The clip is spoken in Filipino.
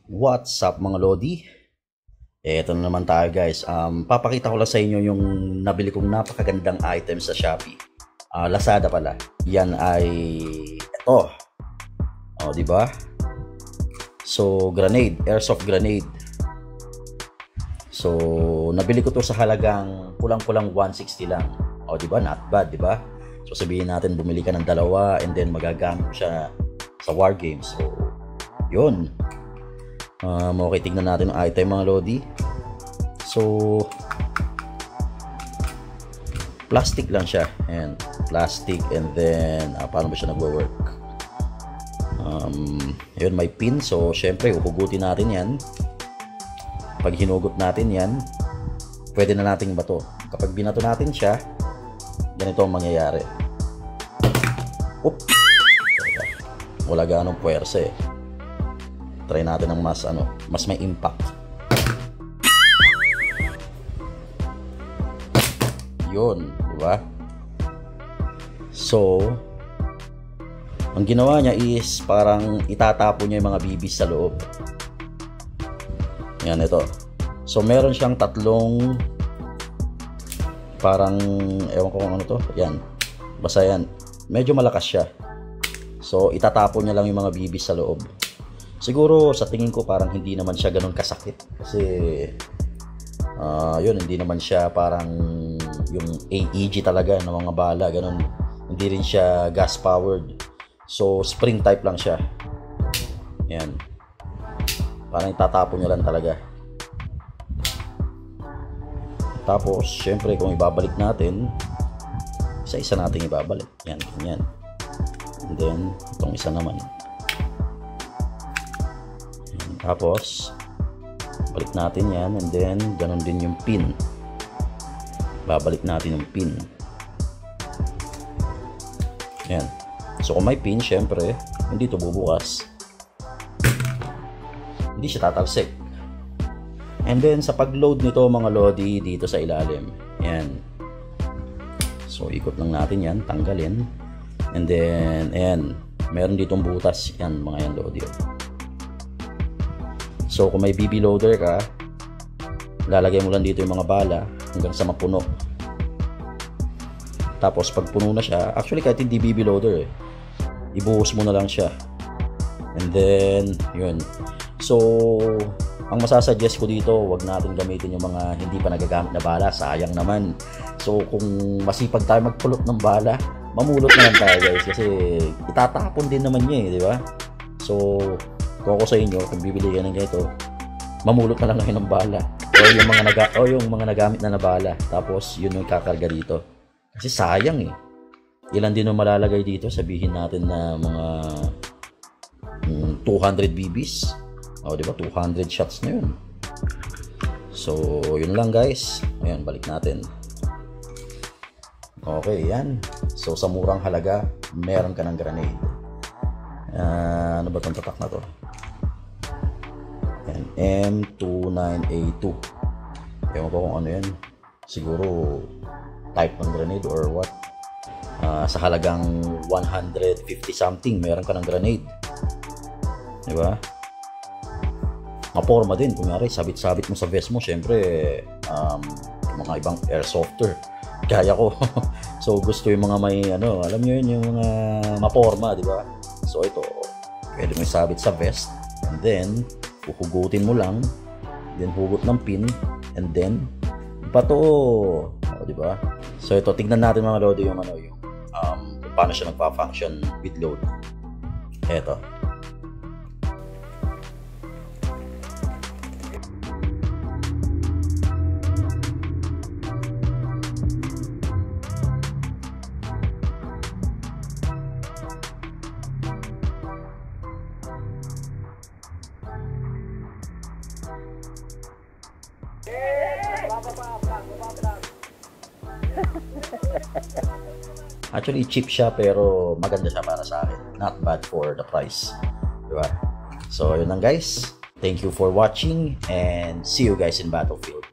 What's up mga Lodi? Eto na naman tayo guys. Papakita ko lang sa inyo yung nabili kong napakagandang items sa Shopee. Lazada pala. Yan ay ito. Di ba? So, grenade, airsoft grenade. So, nabili ko to sa halagang kulang-kulang 160 lang. Di ba? Not bad, di ba? So, sabihin natin bumili ka ng dalawa and then magagamit mo siya sa war games. So, yun. Okay, tignan natin ang item mga Lodi. So, plastic lang siya. And plastic and then, paano ba siya nagwo-work? Yun, may pin. So, syempre, huhugutin natin yan. Pag hinugot natin yan, pwede na nating bato. Kapag binato natin siya, ganito ang mangyayari. Oop! Wala ganong puwersa eh. Try natin ng mas may impact. Yun, di ba? So, ang ginawa niya is parang itatapon niya yung mga bibis sa loob. Yan, ito. So, meron siyang tatlong parang, ewan ko kung ano to. Yan. Basta yan. Medyo malakas siya. So, itatapon niya lang yung mga bibis sa loob. Siguro sa tingin ko parang hindi naman siya ganun kasakit kasi yun, hindi naman siya parang yung AEG talaga ng mga bala, ganun. Hindi rin siya gas powered. So spring type lang siya. Yan. Parang itatapon niya lang talaga. Tapos syempre kung ibabalik natin, isa-isa natin ibabalik. Yan, ganyan. And then itong isa naman. Tapos balik natin yan and then ganun din yung pin. Babalik natin yung pin. Yan. So kung may pin, syempre hindi ito bubukas. Hindi siya tatalsik. And then sa pag-load nito mga Lodi, dito sa ilalim. Yan. So ikot lang natin yan, tanggalin. And then ayan, meron ditong butas yan mga yan Lodi. So kung may BB loader ka, lalagay mo lang dito yung mga bala hanggang sa mapuno. Tapos pag puno na siya, actually kahit hindi BB loader ibuhos mo na lang siya. And then yun. So ang masasuggest ko dito, wag natin gamitin yung mga hindi pa nagagamit na bala, sayang naman. So kung masipag tayo magpulot ng bala, mamulot na lang tayo guys kasi itatapon din naman niya di ba? So kung ako sa inyo, kung bibili ka ng ganito, mamulot na lang kayo ng bala. O yung mga nagamit na bala. Tapos, yun yung kakarga dito. Kasi sayang eh. Ilan din yung malalagay dito? Sabihin natin na mga 200 BBs. Di ba? 200 shots na yun. So, yun lang guys. Ayan, balik natin. Okay, yan. So, sa murang halaga, meron ka ng grenade. Ano ba itong tatak na to? M29A2. Ewan ko kung ano yan. Siguro type ng grenade or what. Sa halagang 150 something meron ka ng grenade, diba? Maporma din. Kunyari sabit-sabit mo sa vest mo, syempre mga ibang airsofter kaya ko. So gusto yung mga may alam nyo yun, yung mga maporma, diba? So ito, pwede mo sabit sa vest and then huhugutin mo lang, then hugot ng pin and then bato. Di ba? So ito, tignan natin mga Lodi yung kung paano siya nagpa-function with load. Ito. Actually cheap siya pero maganda siya para sa akin. Not bad for the price. Diba? So yun lang guys. Thank you for watching and see you guys in Battlefield.